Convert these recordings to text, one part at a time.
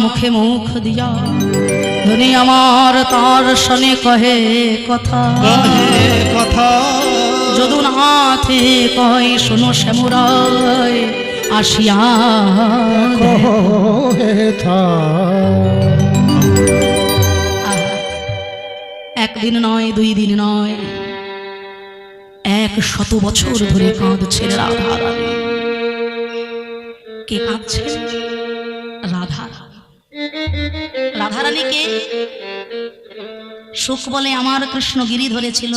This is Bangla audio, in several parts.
মুখে মুখ দিয়া ধনী আমার তার শনে কহে কথা যদুনাথে কয় শোনো শ্যামরায় আসিয়া একদিন নয় 2 দিন নয় 100 বছর ধরে কাঁদছেন রাধারানী। কে কাঁদছে? রাধারানীকে সুখ বলে আমার কৃষ্ণ গিরি ধরেছিল,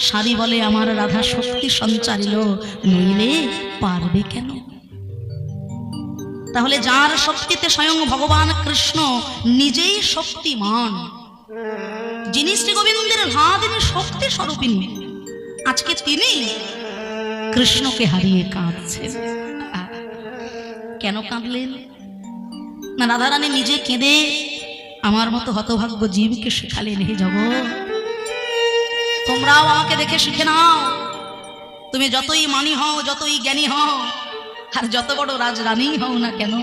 সারি বলে আমার রাধা শক্তি সঞ্চারিল, নইলে পারবে কেন? তাহলে যার শক্তিতে স্বয়ং ভগবান কৃষ্ণ নিজেই শক্তিমান, যিনি শ্রী গোবিন্দের রাধিনী শক্তি স্বরূপিনী, আজকে তিনি কৃষ্ণকে হারিয়ে কাঁদছেন। কেন কাঁদলেন? না রাধারানী নিজে কেঁদে আমার মতো হতভাগ্য জীবকে শেখালেন, হে জগৎ তোমরাও আমাকে দেখে শিখে নাও। তুমি যতই মানি হও, যতই জ্ঞানী হও, আর যত বড় রাজরানী হও না কেন,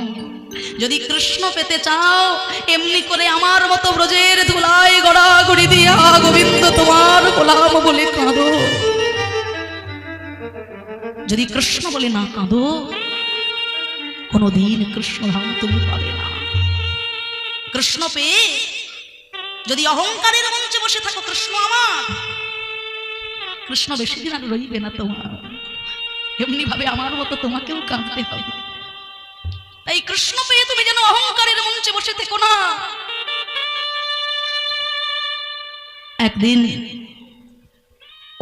যদি কৃষ্ণ পেতে চাও এমনি করে আমার মতো ব্রজের ধুলায় গড়াগড়ি দিয়া গোবিন্দ তোমার গোলাম বলে কাঁদো। যদি কৃষ্ণ বলে না কাঁদো, কোনদিন কৃষ্ণ ধাম তুমি পাবে না। কৃষ্ণ পেয়ে যদি অহংকারের মঞ্চে বসে থাকো, কৃষ্ণ আমার, কৃষ্ণ বেশি দিন আর রইবে না তোমার। এমনি ভাবে আমার মতো তোমাকেও কাঁদতে হবে। তাই কৃষ্ণ পেয়ে তুমি যেন অহংকারের মঞ্চে বসে থেকো না। একদিন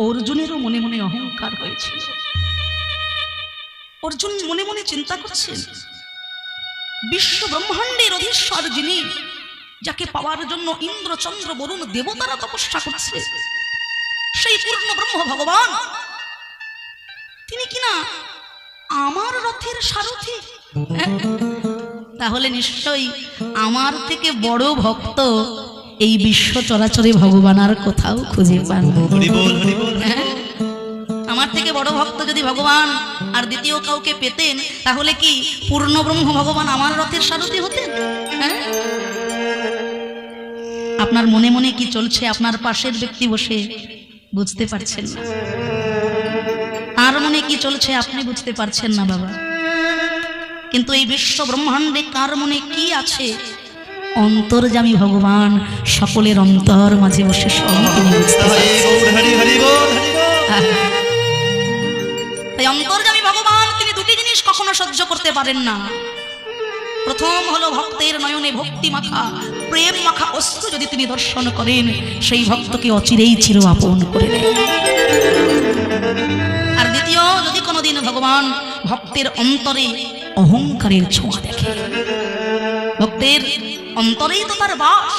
অর্জুনেরও মনে মনে অহংকার হয়েছিল। অর্জুন মনে মনে চিন্তা করছেন, বিশ্ব ব্রহ্মাণ্ডের অধীশ্বর যিনি, যাকে পাওয়ার জন্য ইন্দ্র চন্দ্র বরুণ দেবতারা তপস্যা করছে, সেই পূর্ণ ব্রহ্ম ভগবান, তিনি কিনা আমার রথের সারথি। তাহলে নিশ্চয়ই আমার থেকে বড় ভক্ত এই বিশ্ব চরাচরে ভগবান আর কোথাও খুঁজে পান। আমার থেকে বড় ভক্ত যদি ভগবান আর দ্বিতীয় কাউকে পেতেন, তাহলে কি পূর্ণ ব্রহ্ম ভগবান আমার রথের সারথি হতেন? আপনার মনে মনে কি চলছে আপনার পাশের ব্যক্তি বসে বুঝতে পারছেন না, আর মনে কি চলছে আপনি বুঝতে পারছেন না বাবা। কিন্তু এই বিশ্ব ব্রহ্মাণ্ডে কার মনে কি আছে, অন্তর্যামী ভগবান সকলের অন্তর মাঝে বসে সব তিনি বুঝতে পারছেন। তাই অন্তর্যামী ভগবান তিনি দুটি জিনিস কখনো সহ্য করতে পারেন না। প্রথম হলো ভক্তের নয়নে ভক্তি মাখা প্রেম মাখা অশ্রু যদি তিনি দর্শন করেন, সেই ভক্তকে অচিরেই চির আপন করে নেন। আর দ্বিতীয়, যদি কোনোদিন ভগবান ভক্তের অন্তরে অহংকারের ছোঁয়া দেখে, ভক্তের অন্তরেই তো তার বাস,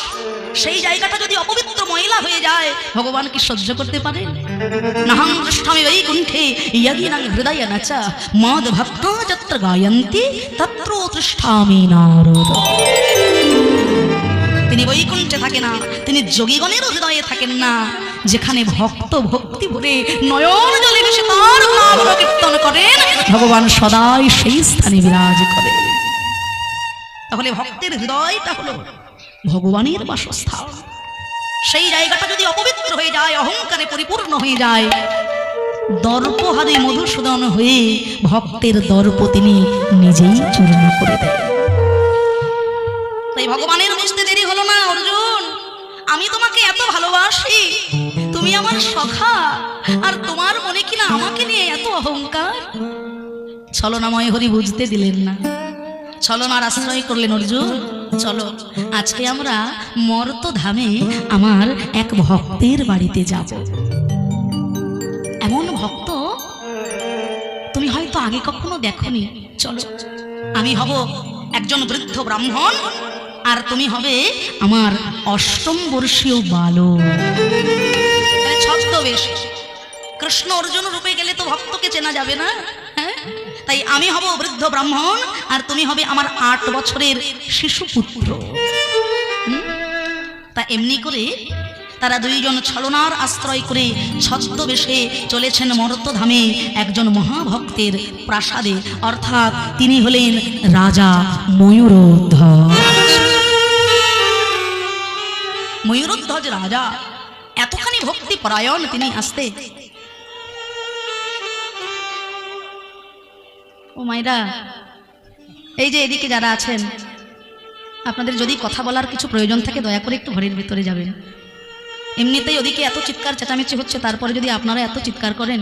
সেই জায়গাটা যদি অপবিত্র ময়লা হয়ে যায়, ভগবান কি সহ্য করতে পারেন? নাহং দৃষ্টামি বৈকুণ্ঠে ইয়াগিনাং হৃদয় নাচা মাদ ভক্তা যত্র গায়ন্তি তত্র তৃষ্ঠামি নারদ। তিনি বৈকুণ্ঠে থাকে না, তিনি যোগীগণের হৃদয়ে থাকেন না। যেখানে ভক্ত ভক্তি ভরে নয়ন জলে ভেসে তার নাম কীর্তন করেন, ভগবান সদাই সেই স্থানে বিরাজ করেন। তাহলে ভক্তের হৃদয়টা হলো ভগবানের বাসস্থান। সেই জায়গাটা যদি অপবিত্র হয়ে যায়, অহংকারে পরিপূর্ণ হয়ে যায়, দর্পহারী মধুসূদন হয়ে ভক্তের দর্প তিনি নিজেই চূর্ণ করে দেন। তাই ভগবানের বুঝতে দেরি হলো না, অর্জুন আমি তোমাকে এত ভালোবাসি, তুমি আমার সখা, আর তোমার মনে কিনা আমাকে নিয়ে এত অহংকার। ছলনাময় হরি বুঝতে দিলেন না, ছলনার আশ্রয় করলেন। অর্জুন চলো আজকে আমরা মর্তধামে আমার এক ভক্তের বাড়িতে যাব। এমন ভক্ত তুমি হয়তো আগে কখনো দেখোনি। চলো, আমি হব একজন বৃদ্ধ ব্রাহ্মণ, আর তুমি হবে আমার 8ম বর্ষীয় বালক। ছদ্মবেশ। কৃষ্ণ অর্জুন রূপে গেলে তো ভক্তকে চেনা যাবে না, হ্যাঁ? তাই আমি হব বৃদ্ধ ব্রাহ্মণ, আর তুমি হবে আমার 8 বছরের শিশুপুত্র। তা এমনি করে তারা দুইজন ছলনার আশ্রয় করে ছদ্মবেশে চলেছেন মর্তধামে একজন মহাভক্তের প্রাসাদে, অর্থাৎ তিনি হলেন রাজা ময়ূরধ্বজ। ময়ূরধ্বজ রাজা এতখানি ভক্তি পরায়ণ তিনি আসতে ও মায়েরা এই যে এদিকে যারা আছেন আপনাদের যদি কথা বলার কিছু প্রয়োজন থাকে দয়া করে একটু ঘরের ভিতরে যাবেন। এমনিতেই ওদিকে এত চিৎকার চেঁচামেচি হচ্ছে, তারপরে যদি আপনারা এত চিৎকার করেন,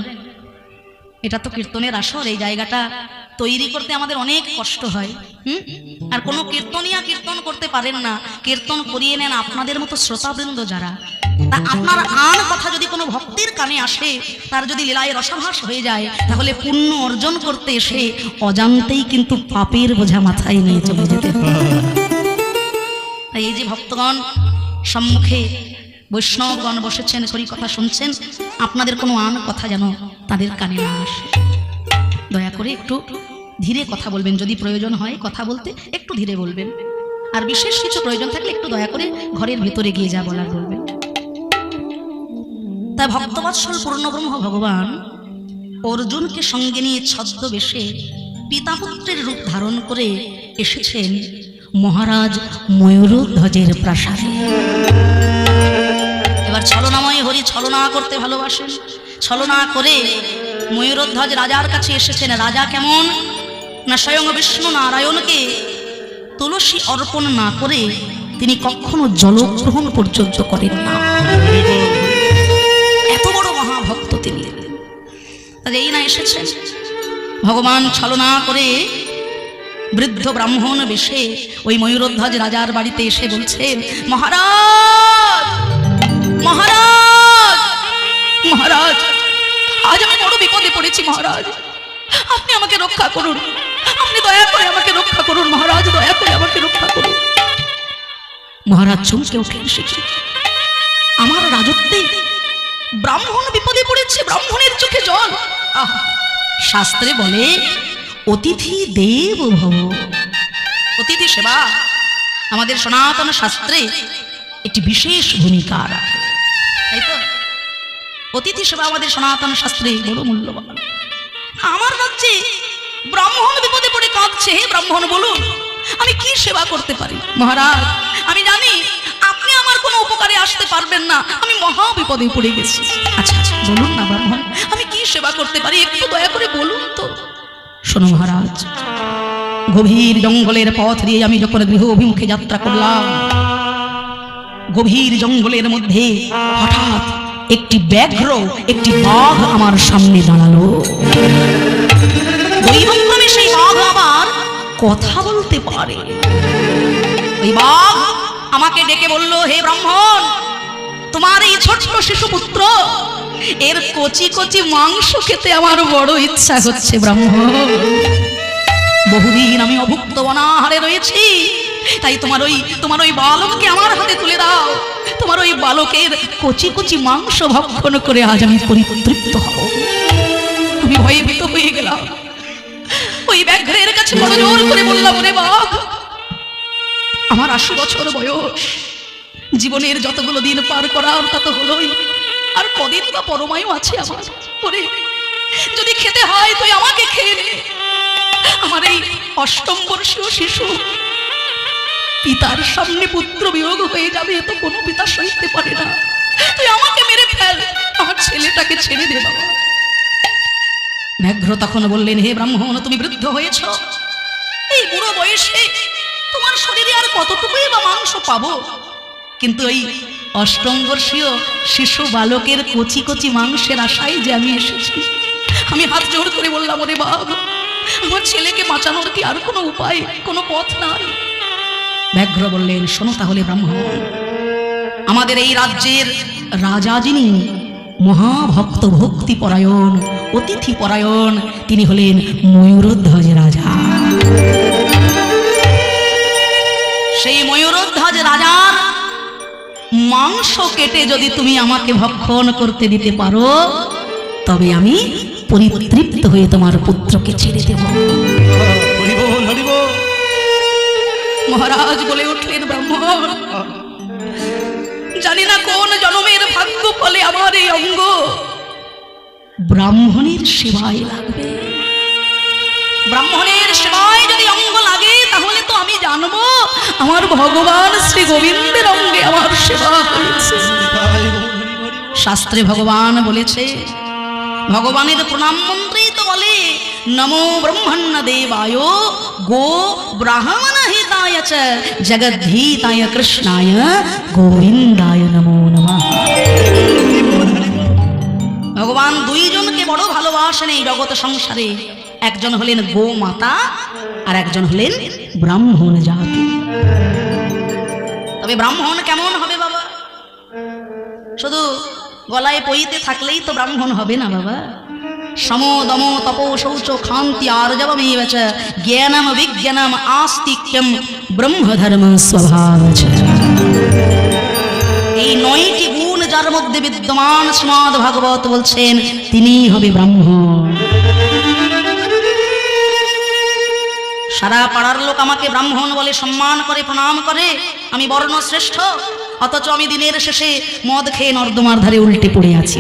এটা তো কীর্তনের আসর, এই জায়গাটা তৈরি করতে আমাদের অনেক কষ্ট হয়। আর কোনো কীর্তনিয়া কীর্তন করতে পারেন না, কীর্তন করিয়ে নেন আপনাদের মতো শ্রোতাবৃন্দ যারা। তা আপনার আর কথা যদি কোনো ভক্তির কানে আসে, তার যদি লীলায় রসাভাস হয়ে যায়, তাহলে পুণ্য অর্জন করতে এসে অজান্তেই কিন্তু পাপের বোঝা মাথায় নিয়ে চলে যেতে হয়। তাই এই যে ভক্তগণ সম্মুখে বৈষ্ণবগণ বসেছেন, হরি কথা শুনছেন, আপনাদের কোনো আন কথা যেন তাদের কানে না আসে। দয়া করে একটু ধীরে কথা বলবেন, যদি প্রয়োজন হয় কথা বলতে একটু ধীরে বলবেন, আর বিশেষ কিছু প্রয়োজন থাকলে একটু দয়া করে ঘরের ভেতরে গিয়ে যা বলার বলবেন। তাই ভক্তবৎসল পূর্ণব্রহ্ম ভগবান অর্জুনকে সঙ্গে নিয়ে ছদ্মবেশে পিতাপুত্রের রূপ ধারণ করে এসেছেন মহারাজ ময়ূরধ্বজের প্রাসাদে। এবার ছলনাময় হরি ছলনা করতে ভালোবাসেন, ছলনা করে ময়ূরধ্বজ রাজার কাছে এসেছেন। রাজা কেমন না, স্বয়ং বিষ্ণু নারায়ণকে তুলসী অর্পণ না করে তিনি কখনো জলগ্রহণ পর্যন্ত করেন না, এত বড় মহাভক্ত তিনি। এই না এসেছেন ভগবান ছলনা করে বৃদ্ধ ব্রাহ্মণ বেশে ওই ময়ূরধ্বজ রাজার বাড়িতে এসে বলছেন, মহারাজ মহারাজ মহারাজ, আজ আমি বড় বিপদে পড়েছি মহারাজ, আপনি আমাকে রক্ষা করুন, আপনি দয়া করে আমাকে রক্ষা করুন মহারাজ, দয়া করে আমাকে রক্ষা করুন। মহারাজ চমকে উঠলেন, শিখি আমার রাজত্বে ব্রাহ্মণ বিপদে পড়েছে, ব্রাহ্মণের চোখে জল। শাস্ত্রে বলে অতিথি দেব ভব, অতিথি সেবা আমাদের সনাতন শাস্ত্রে একটি বিশেষ ভূমিকা রাখে, তাই তো? অতিথি সেবা আমাদের সনাতন শাস্ত্রে বড় মূল্যবান। আমার রাজ্যে ব্রাহ্মণ বিপদে পড়ে কাঁদছে, হে ব্রাহ্মণ বলুন আমি কি সেবা করতে পারি? মহারাজ আমি জানি আপনি আমার কোনো উপকারে আসতে পারবেন না, আমি মহা বিপদে পড়ে গেছি। আচ্ছা আচ্ছা বলুন না ব্রাহ্মণ, আমি কি সেবা করতে পারি, একটু দয়া করে বলুন তো। শোনো মহারাজ, গভীর জঙ্গলের পথ দিয়ে আমি যখন গৃহ অভিমুখে যাত্রা করলাম, গভীর জঙ্গলের মধ্যে হঠাৎ একটি ব্যাঘ্র, একটি বাঘ আমার সামনে দাঁড়ালো। দৈবক্রমে সেই বাঘ আবার কথা বলতে পারে। ওই বাঘ আমাকে ডেকে বলল, হে ব্রাহ্মণ, তোমার এই ছোট্ট শিশু পুত্র এর কচি কচি মাংস খেতে আমার বড় ইচ্ছা হচ্ছে ব্রাহ্মণ। বহুদিন আমি অভুক্ত অনাহারে রয়েছি, তাই তোমার ওই বালককে আমার হাতে তুলে দাও, তোমার ওই বালকের কচি কচি মাংস ভক্ষণ করে আজ আমি পরিতৃপ্ত হব। আমি ভয়ে ভীত হয়ে গেলাম, ওই ব্যাঘ্রের কাছে বড় জোর করে বললাম, ওরে বাঘ, আমার 80 বছর বয়স, জীবনের যতগুলো দিন পার করার তা তো হলোই, আর কদিন বা পরমায়ু আছে আমার। ওরে যদি খেতে হয় তুই আমাকে খেয়ে নে, আমার এই 8ম বর্ষীয় শিশু পিতার সামনে পুত্র বিয়োগ হয়ে যাবে, এ তো কোনো পিতা সইতে পারে না, তুই আমাকে মেরে ফেল, আমার ছেলেটাকে ছেড়ে দে বাবা। ব্যাঘ্র তখন বললেন, হে ব্রাহ্মণ, তুমি বৃদ্ধ হয়েছ, এই বুড়ো বয়সে তোমার শরীরে আর কতটুকুই বা মাংস পাবো, কিন্তু এই 8ম বর্ষীয় শিশু বালকের কচি কচি মাংসের আশায় যে আমি এসেছি। আমি হাত জোড় করে বললাম, ওরে বাবা, আমার ছেলেকে বাঁচানোর কি আর কোনো উপায়, কোনো পথ নাই? ব্যাঘ্র বললেন, শোনো তাহলে ব্রাহ্মণ, আমাদের এই রাজ্যের রাজা যিনি মহাভক্ত ভক্তি পরায়ণ অতিথি পরায়ণ, তিনি হলেন ময়ূরধ্বজ রাজা। সেই ময়ূরধ্বজ রাজার মাংস কেটে যদি তুমি আমাকে ভক্ষণ করতে দিতে পারো, তবে আমি পরিতৃপ্ত হয়ে তোমার পুত্রকে ছেড়ে দেব। মহারাজ বলে উঠলেন, ব্রাহ্মণ, জানি না কোন জন্মের ভাগ্য ফলে আমার এই অঙ্গ ব্রাহ্মণের সেবায় লাগবে, ব্রাহ্মণের সেবায় যদি অঙ্গ লাগে তাহলে তো আমি জানবো আমার ভগবান শ্রী গোবিন্দের অঙ্গে আমার সেবা হয়েছে। শাস্ত্রে ভগবান বলেছে, ভগবানের প্রণাম মন্ত্রেই তো বলে নমো ব্রহ্মণ্য দেবায় গো ব্রাহ্মণ হিতায় চ জগদ্ধীতায় কৃষ্ণায় গোবিন্দায় নমো নমঃ। ভগবান দুইজনকে বড় ভালোবাসেন এই জগৎ সংসারে, একজন হলেন গো মাতা আর একজন হলেন ব্রাহ্মণ জাতি। তবে ব্রাহ্মণ কেমন হবে বাবা? শুধু গলায় পইতে থাকলেই তো ব্রাহ্মণ হবে না বাবা। সম দম তপো শৌচ খান্তি আর্জবমেব চ জ্ঞানম বিজ্ঞানম আস্তিক্যম ব্রহ্মধর্ম স্বভাব চ। এই 9টি গুণ যার মধ্যে বিদ্যমান শ্রীমদ্ ভাগবত বলছেন তিনিই হবে ব্রাহ্মণ। সারা পাড়ার লোক আমাকে ব্রাহ্মণ বলে, সম্মান করে, প্রণাম করে, আমি বর্ণ শ্রেষ্ঠ, অথচ আমি দিনের শেষে মদ খেয়ে নর্দমার ধারে উল্টে পড়ে আছি।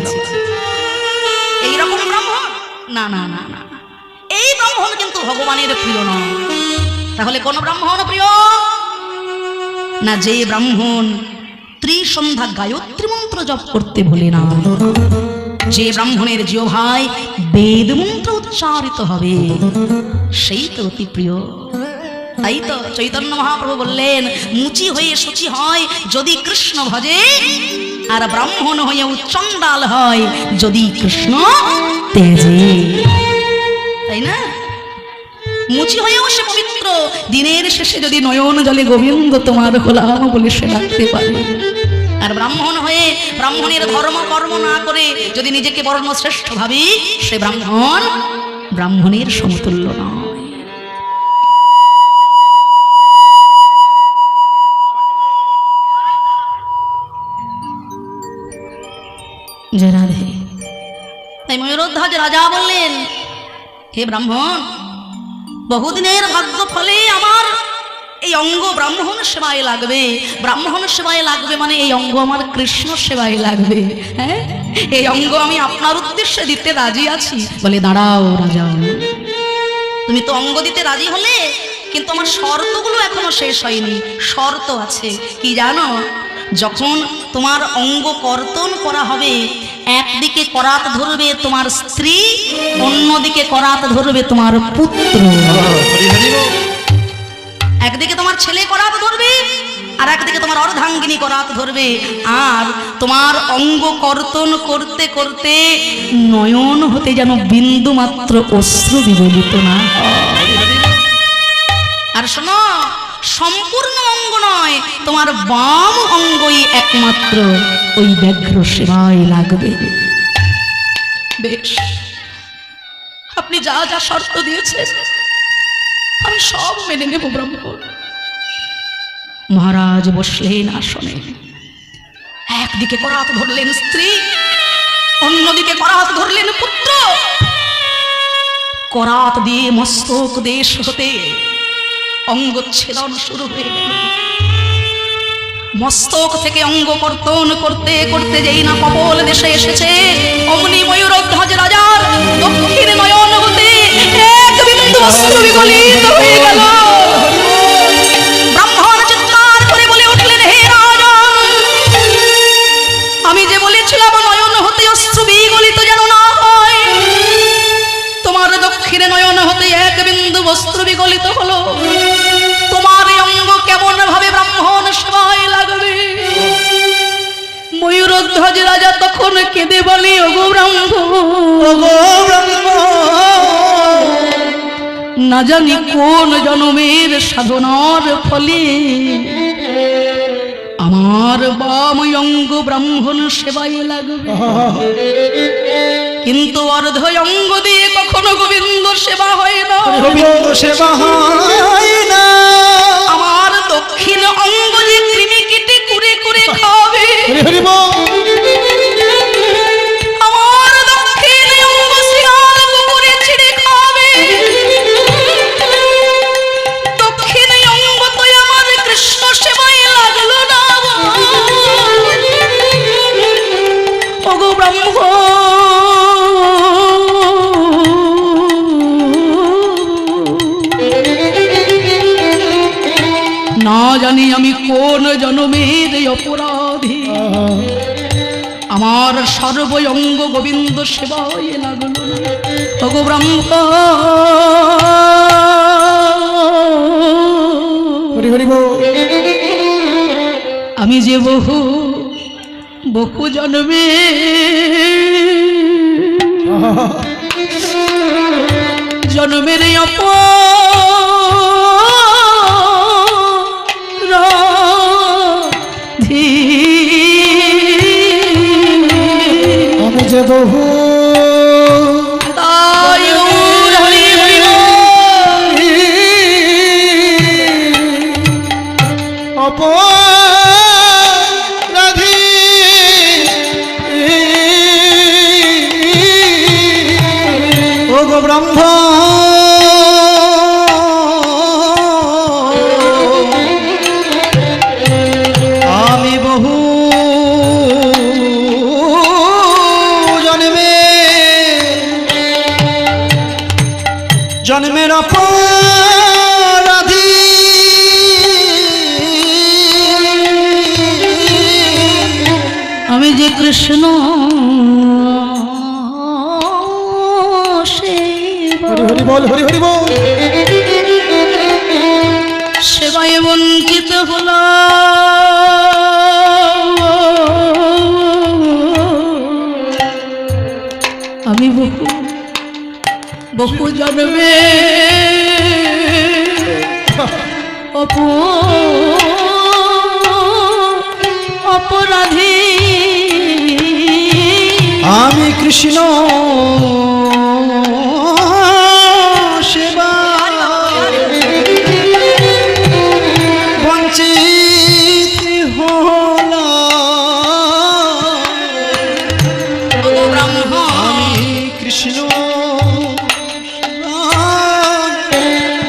এইরকম ব্রাহ্মণ না না না না, এই ব্রাহ্মণ কিন্তু ভগবানের প্রিয় নয়। তাহলে কোন ব্রাহ্মণ প্রিয়? না যে ব্রাহ্মণ ত্রিসন্ধ্যা গায়ত্রী মন্ত্র জপ করতে ভুলে না, যে ব্রাহ্মণের জিহ্বায় বেদ মন্ত্র উচ্চারিত হবে, সেই তো অতি প্রিয়। তাই তো চৈতন্য মহাপ্রভু বললেন, মুচি হয়ে শুচি হয় যদি কৃষ্ণ ভজে, আর ব্রাহ্মণ হয়ে উচ্চণ্ডাল হয় যদি কৃষ্ণ তেজে। তাই না? মুচি হয়েও সে পবিত্র, দিনের শেষে যদি নয়ন জলে গোবিন্দ তোমার হলাম বলে সে ডাকতে পারে। আর ব্রাহ্মণ হয়ে ব্রাহ্মণের ধর্ম কর্ম না করে যদি নিজেকে বর্ণ শ্রেষ্ঠ ভাবি, সে ব্রাহ্মণ ব্রাহ্মণের সমতুল্য নয়। জয় রাধে। তাই ময়ূরধ্বজ রাজা বললেন, হে ব্রাহ্মণ, বহুদিনের ভাগ্য ফলে আমার এই অঙ্গ ব্রাহ্মণ সেবায় লাগবে। ব্রাহ্মণ সেবায় লাগবে মানে এই অঙ্গ আমার কৃষ্ণ সেবায় লাগবে। হ্যাঁ, এই অঙ্গ আমি আপনার উদ্দেশ্যে দিতে রাজি আছি। বলে, দাঁড়াও রাজা, তুমি তো অঙ্গ দিতে রাজি হলে, কিন্তু আমার শর্তগুলো এখনো শেষ হয়নি। শর্ত আছে, কি জানো? যখন তোমার অঙ্গ কর্তন করা হবে, একদিকে করাত ধরবে তোমার স্ত্রী, অন্যদিকে করাত ধরবে তোমার পুত্র। একদিকে তোমার ছেলে করাত ধরবে, আর একদিকে তোমার অর্ধাঙ্গিনী করাত ধরবে। আর তোমার অঙ্গ কর্তন করতে করতে নয়ন হতে যেন বিন্দু মাত্র অশ্রু বিগলিত না। আর শোনো, সম্পূর্ণ অঙ্গ নয়, তোমার বাম অঙ্গই একমাত্র ওই ব্যাঘ্র সেবায় লাগবে। বেশ, আপনি যা যা শর্ত দিয়েছেন আমি সব মেনে নেব ব্রাহ্মণ। মহারাজ বসলেন আসনে, একদিকে করাত ধরলেন স্ত্রী, অন্যদিকে করাত ধরলেন পুত্র। করাত দিয়ে মস্তক দেশ হতে অঙ্গচ্ছেদন শুরু হয়ে গেল। মস্তক থেকে অঙ্গ কর্তন করতে করতে যেই না কপল দেশে এসেছে, অমনি ময়ূরধ্বজ রাজার দক্ষিণ নয়ন হতে এক বিন্দু অশ্রু বিগলিত হয়ে গেল। ব্রাহ্মণ চিৎকার করে বলে উঠলেন, হে রাজা, আমি যে বলেছিলাম নয়ন হতে অশ্রু বিগলিত যেন না হয়, তোমার দক্ষিণে নয়ন হতে এক বিন্দু অশ্রু বিগলিত হলো। তোমার অঙ্গ কেমন ভাবে ব্রাহ্মণ সেবায় লাগবে? ময়ূরধ্বজ রাজা তখন কেঁদে বলে, ওগো ব্রাহ্মণ, না জানি কোন জন্মের সাধনার ফলে আমার বাম অঙ্গ ব্রাহ্মণ সেবায় লাগবে, কিন্তু অর্ধ অঙ্গ দিয়ে কখনো গোবিন্দ সেবা হয় না। গোবিন্দ সেবা হয় না। আমার দক্ষিণ অঙ্গ যে কৃমি কেটে কুড়ে কুড়ে খাবে, আমার দক্ষিণ অঙ্গ শিয়াল কুকুরে ছিঁড়ে খাবে, দক্ষিণ অঙ্গ তো আমার কৃষ্ণ সেবায় লাগলো না। ওগো ব্রাহ্মণ, জানি আমি কোন জনমের অপরাধী, আমার সর্বঙ্গ গোবিন্দ সেবায় লাগলো না। ভগ ব্রহ্ম হরি হরি বল। আমি যে বহু বহু জন্মে জন্মের অপরাধী, আমি যে বহু তাই হরি হরি অপরাধী, ও গো ব্রহ্ম আমি বহু জন্মের অপরাধী, আমি যে কৃষ্ণ হরি হরি বল, হরি হরি বল। সেবায় বঞ্চিত হলো, আমি বহু বহু জন্মে অপরাধী, আমি কৃষ্ণ সেবা বঞ্চিত হলাম, আমি কৃষ্ণ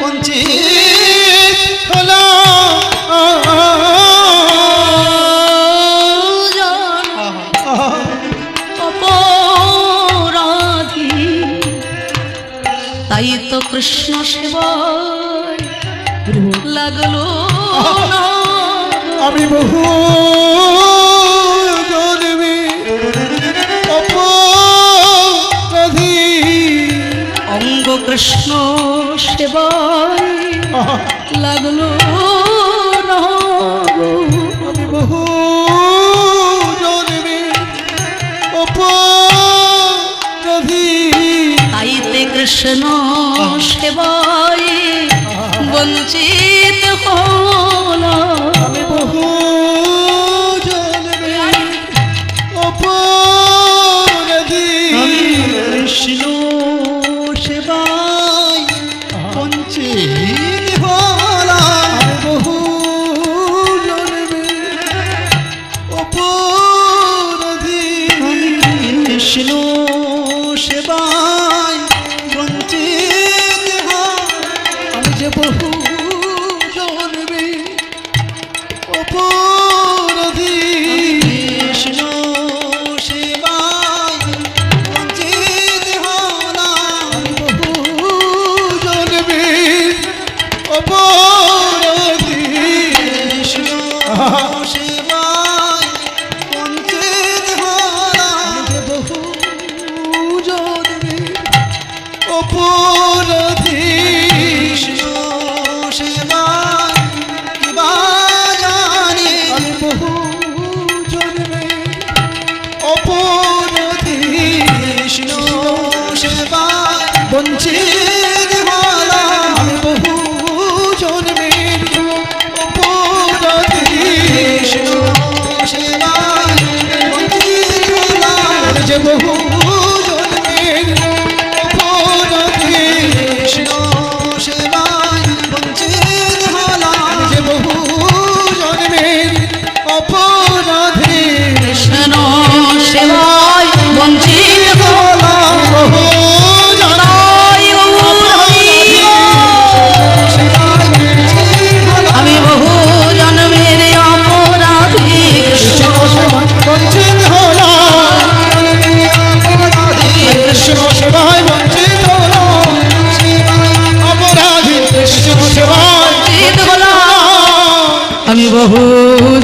বঞ্চিত অপরাধী, তাই তো কৃষ্ণ সেবায় লাগলো না। আমি বহু জন্মে অপরাধী, অঙ্গ কৃষ্ণ সেবায় লাগলো না। আমি বহু জন্মে অপরাধী, তাইতে কৃষ্ণ সেবায় বঞ্চিত হলাম, আমি বহু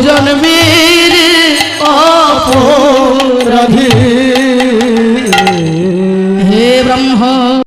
জন্মের অপরাধী হে ব্রহ্ম